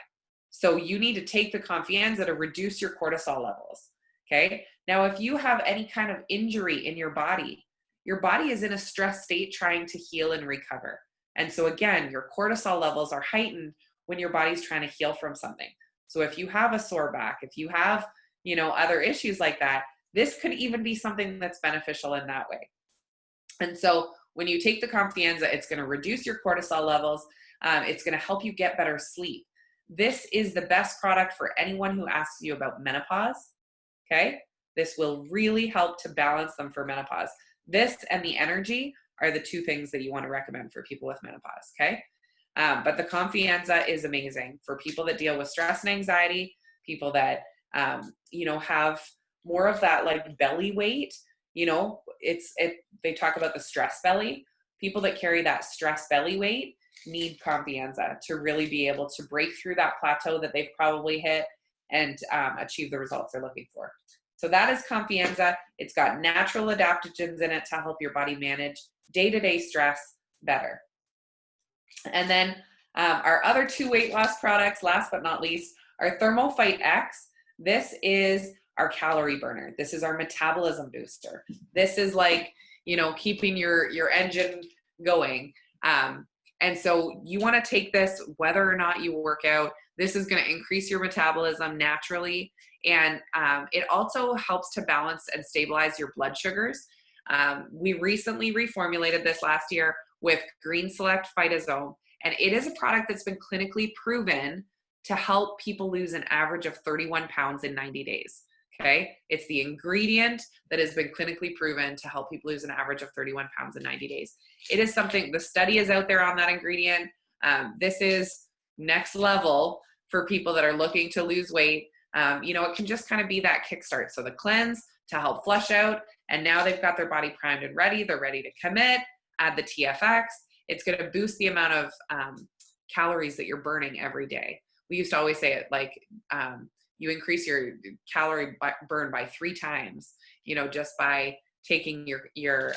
So you need to take the Confianza to reduce your cortisol levels. Okay. Now, if you have any kind of injury in your body is in a stress state trying to heal and recover. And so again, your cortisol levels are heightened when your body's trying to heal from something. So if you have a sore back, if you have, you know, other issues like that, this could even be something that's beneficial in that way. And so when you take the Confianza, it's going to reduce your cortisol levels. It's going to help you get better sleep. This is the best product for anyone who asks you about menopause. Okay. This will really help to balance them for menopause. This and the energy are the two things that you want to recommend for people with menopause. Okay. But the Confianza is amazing for people that deal with stress and anxiety, people that, you know, have more of that like belly weight, you know, they talk about the stress belly. People that carry that stress belly weight need Confianza to really be able to break through that plateau that they've probably hit and achieve the results they're looking for. So that is Confianza. It's got natural adaptogens in it to help your body manage day-to-day stress better. And then our other two weight loss products, last but not least, are ThermoFight X. This is our calorie burner. This is our metabolism booster. This is like, you know, keeping your engine going. And so you want to take this whether or not you work out. This is going to increase your metabolism naturally. And it also helps to balance and stabilize your blood sugars. We recently reformulated this last year with Green Select Phytosome, and it is a product that's been clinically proven to help people lose an average of 31 pounds in 90 days. Okay. It's the ingredient that has been clinically proven to help people lose an average of 31 pounds in 90 days. It is something, the study is out there on that ingredient. This is next level for people that are looking to lose weight. It can just kind of be that kickstart. So the cleanse to help flush out, and now they've got their body primed and ready. They're ready to commit, add the TFX. It's going to boost the amount of calories that you're burning every day. We used to always say it like, you increase your calorie burn by 3 times, just by taking your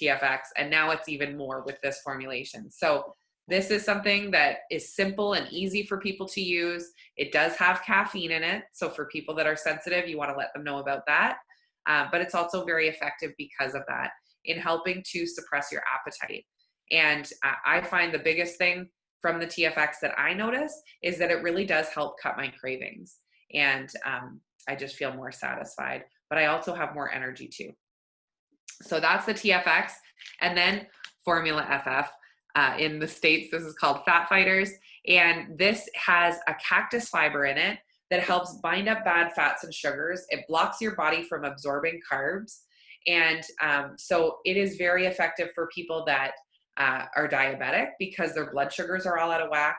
TFX. And now it's even more with this formulation. So this is something that is simple and easy for people to use. It does have caffeine in it. So for people that are sensitive, you want to let them know about that. But it's also very effective because of that in helping to suppress your appetite. And I find the biggest thing from the TFX that I notice is that it really does help cut my cravings. And I just feel more satisfied, but I also have more energy too. So that's the TFX. And then Formula FF. In the States, this is called Fat Fighters. And this has a cactus fiber in it that helps bind up bad fats and sugars. It blocks your body from absorbing carbs. And so it is very effective for people that are diabetic because their blood sugars are all out of whack.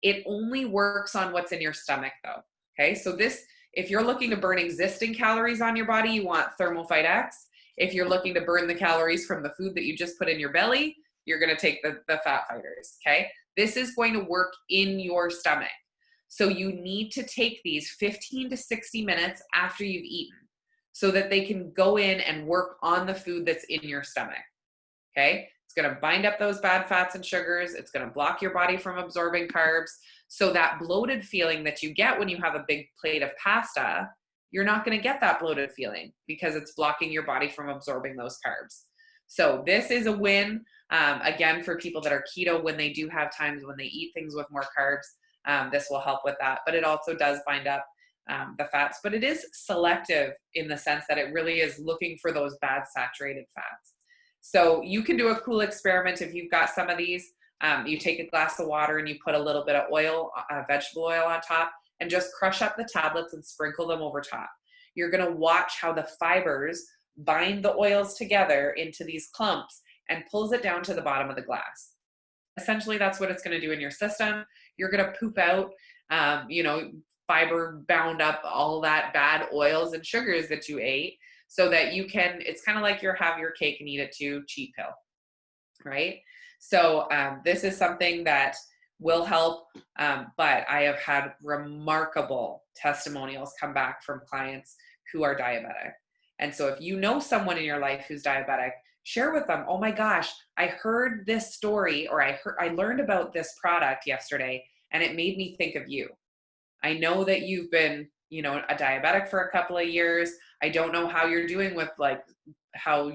It only works on what's in your stomach though. Okay, so this, if you're looking to burn existing calories on your body, you want ThermoFight X. If you're looking to burn the calories from the food that you just put in your belly, you're going to take the Fat Fighters. Okay, this is going to work in your stomach. So you need to take these 15 to 60 minutes after you've eaten so that they can go in and work on the food that's in your stomach. Okay, it's going to bind up those bad fats and sugars. It's going to block your body from absorbing carbs. So that bloated feeling that you get when you have a big plate of pasta, you're not going to get that bloated feeling because it's blocking your body from absorbing those carbs. So this is a win. Again, for people that are keto, when they do have times when they eat things with more carbs, this will help with that. But it also does bind up the fats, but it is selective in the sense that it really is looking for those bad saturated fats. So you can do a cool experiment if you've got some of these. You take a glass of water and you put a little bit of oil, vegetable oil on top, and just crush up the tablets and sprinkle them over top. You're going to watch how the fibers bind the oils together into these clumps and pulls it down to the bottom of the glass. Essentially, that's what it's going to do in your system. You're going to poop out, fiber bound up all that bad oils and sugars that you ate so that you can, it's kind of like you have your cake and eat it too, cheat pill, right? So this is something that will help, but I have had remarkable testimonials come back from clients who are diabetic. And so if you know someone in your life who's diabetic, share with them, oh my gosh, I heard this story, or I learned about this product yesterday and it made me think of you. I know that you've been, a diabetic for a couple of years. I don't know how you're doing with like how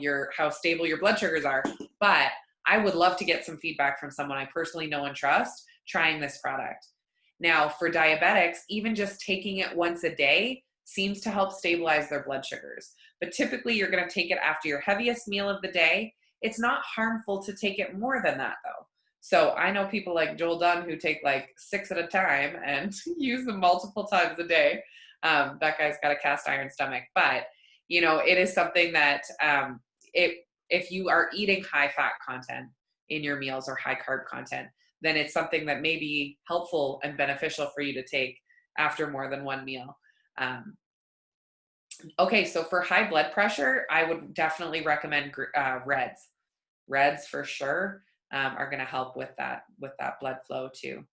stable your blood sugars are, but I would love to get some feedback from someone I personally know and trust trying this product. Now, for diabetics, even just taking it once a day seems to help stabilize their blood sugars. But typically you're going to take it after your heaviest meal of the day. It's not harmful to take it more than that though. So I know people like Joel Dunn who take like 6 at a time and use them multiple times a day. That guy's got a cast iron stomach, but it is something that if you are eating high fat content in your meals or high carb content, then it's something that may be helpful and beneficial for you to take after more than one meal. Okay, so for high blood pressure, I would definitely recommend Reds. Reds for sure are going to help with that blood flow too.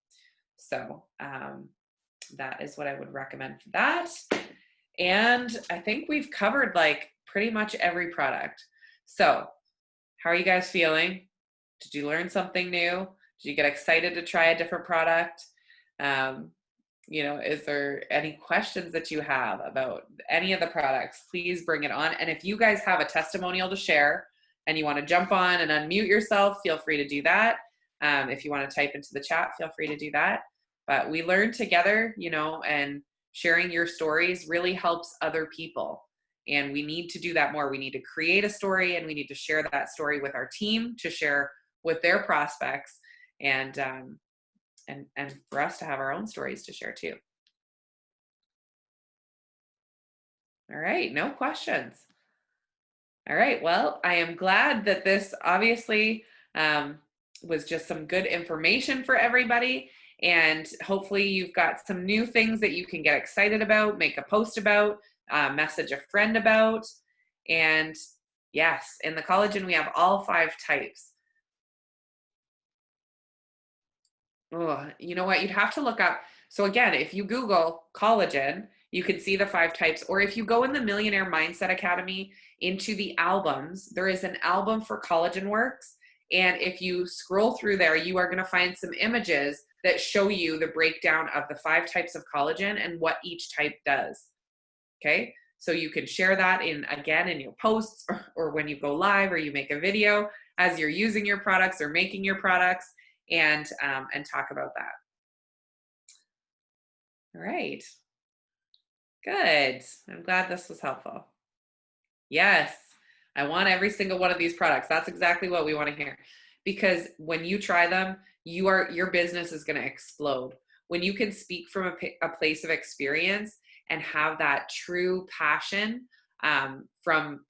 So that is what I would recommend for that. And I think we've covered like pretty much every product. So how are you guys feeling? Did you learn something new? Did you get excited to try a different product? Is there any questions that you have about any of the products? Please bring it on. And if you guys have a testimonial to share, and you want to jump on and unmute yourself, feel free to do that. If you want to type into the chat, feel free to do that. But we learn together, you know, and sharing your stories really helps other people. And we need to do that more. We need to create a story, and we need to share that story with our team, to share with their prospects, and for us to have our own stories to share too. All right, no questions. All right, well, I am glad that this obviously was just some good information for everybody. And hopefully you've got some new things that you can get excited about, make a post about, message a friend about. And yes, in the collagen, we have all 5 types. Oh, you know what? You'd have to look up. So again, if you Google collagen, you can see the 5 types. Or if you go in the Millionaire Mindset Academy into the albums, there is an album for Collagen Works. And if you scroll through there, you are going to find some images that show you the breakdown of the 5 types of collagen and what each type does. Okay. So you can share that in your posts, or when you go live, or you make a video as you're using your products or making your products, and talk about that. All right. Good. I'm glad this was helpful. Yes. I want every single one of these products. That's exactly what we want to hear. Because when you try them, your business is going to explode. When you can speak from a place of experience and have that true passion from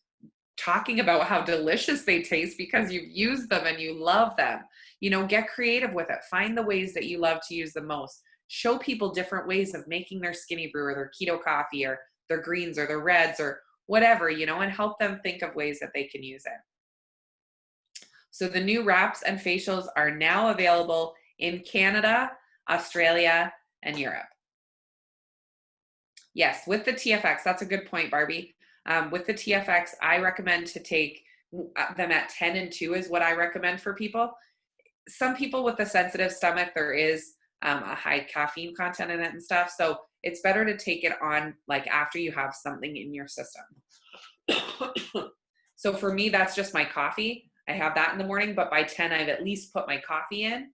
talking about how delicious they taste because you've used them and you love them, you know, get creative with it. Find the ways that you love to use the most. Show people different ways of making their skinny brew or their keto coffee or their greens or their reds or whatever, you know, and help them think of ways that they can use it. So the new wraps and facials are now available in Canada, Australia, and Europe. Yes, with the TFX, that's a good point, Barbie. With the TFX, I recommend to take them at 10 and 2 is what I recommend for people. Some people with a sensitive stomach, there is a high caffeine content in it and stuff. So it's better to take it on like after you have something in your system. So for me, that's just my coffee. I have that in the morning, but by 10, I've at least put my coffee in.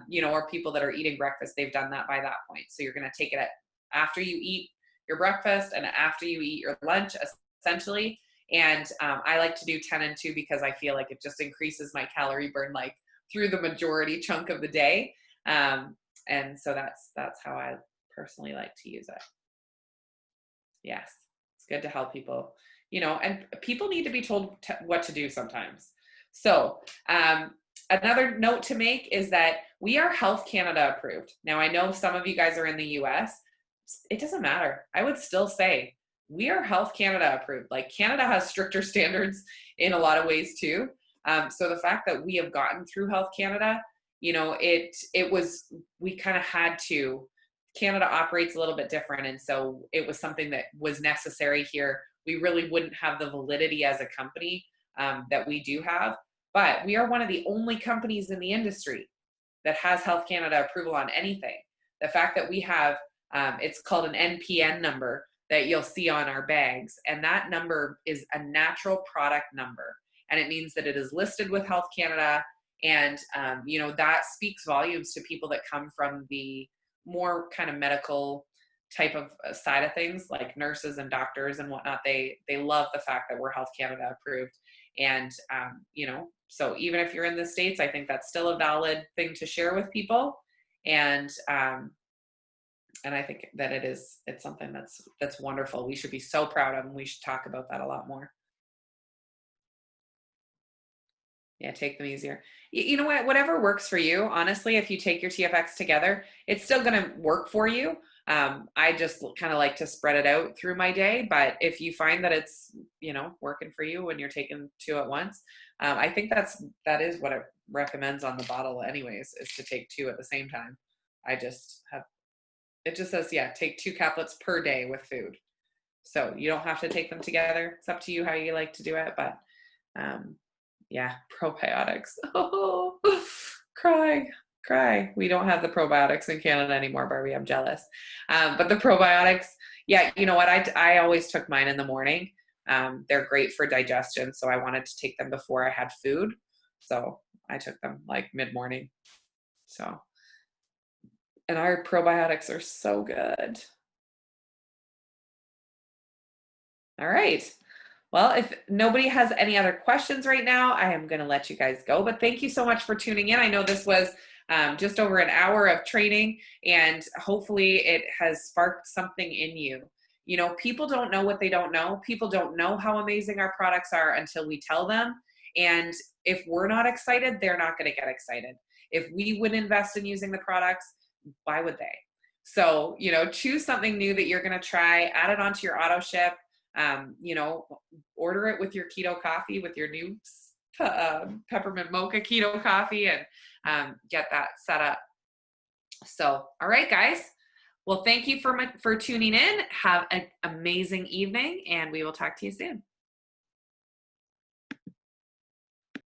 You know, or people that are eating breakfast, they've done that by that point. So you're going to take it after you eat your breakfast and after you eat your lunch, essentially. And I like to do 10 and 2 because I feel like it just increases my calorie burn like through the majority chunk of the day. And so that's how I personally like to use it. Yes, it's good to help people, you know, and people need to be told what to do sometimes. So another note to make is that we are Health Canada approved. Now, I know some of you guys are in the US. It doesn't matter. I would still say we are Health Canada approved. Like, Canada has stricter standards in a lot of ways too. So the fact that we have gotten through Health Canada, you know, we kind of had to. Canada operates a little bit different, and so it was something that was necessary here. We really wouldn't have the validity as a company that we do have, but we are one of the only companies in the industry that has Health Canada approval on anything. The fact that we have, it's called an NPN number that you'll see on our bags, and that number is a natural product number, and it means that it is listed with Health Canada, and you know, that speaks volumes to people that come from the more kind of medical type of side of things, like nurses and doctors and whatnot. They love the fact that we're Health Canada approved. And, you know, so even if you're in the States, I think that's still a valid thing to share with people. And I think that it's something that's wonderful. We should be so proud of, and we should talk about that a lot more. Yeah, take them easier. You know what? Whatever works for you. Honestly, if you take your TFX together, it's still going to work for you. I just kind of like to spread it out through my day. But if you find that it's, you know, working for you when you're taking 2 at once, I think that is what it recommends on the bottle anyways, is to take 2 at the same time. It just says, yeah, take 2 caplets per day with food. So you don't have to take them together. It's up to you how you like to do it. But yeah, probiotics. Oh, cry. We don't have the probiotics in Canada anymore, Barbie. I'm jealous. But the probiotics, yeah, you know what? I always took mine in the morning. They're great for digestion. So I wanted to take them before I had food. So I took them like mid-morning. So, and our probiotics are so good. All right. Well, if nobody has any other questions right now, I am going to let you guys go. But thank you so much for tuning in. I know this was just over an hour of training, and hopefully it has sparked something in you. You know, people don't know what they don't know. People don't know how amazing our products are until we tell them. And if we're not excited, they're not going to get excited. If we would invest in using the products, why would they? So, you know, choose something new that you're going to try, add it onto your auto ship. You know, order it with your keto coffee, with your new peppermint mocha keto coffee, and get that set up. So, all right, guys. Well, thank you for tuning in. Have an amazing evening, and we will talk to you soon.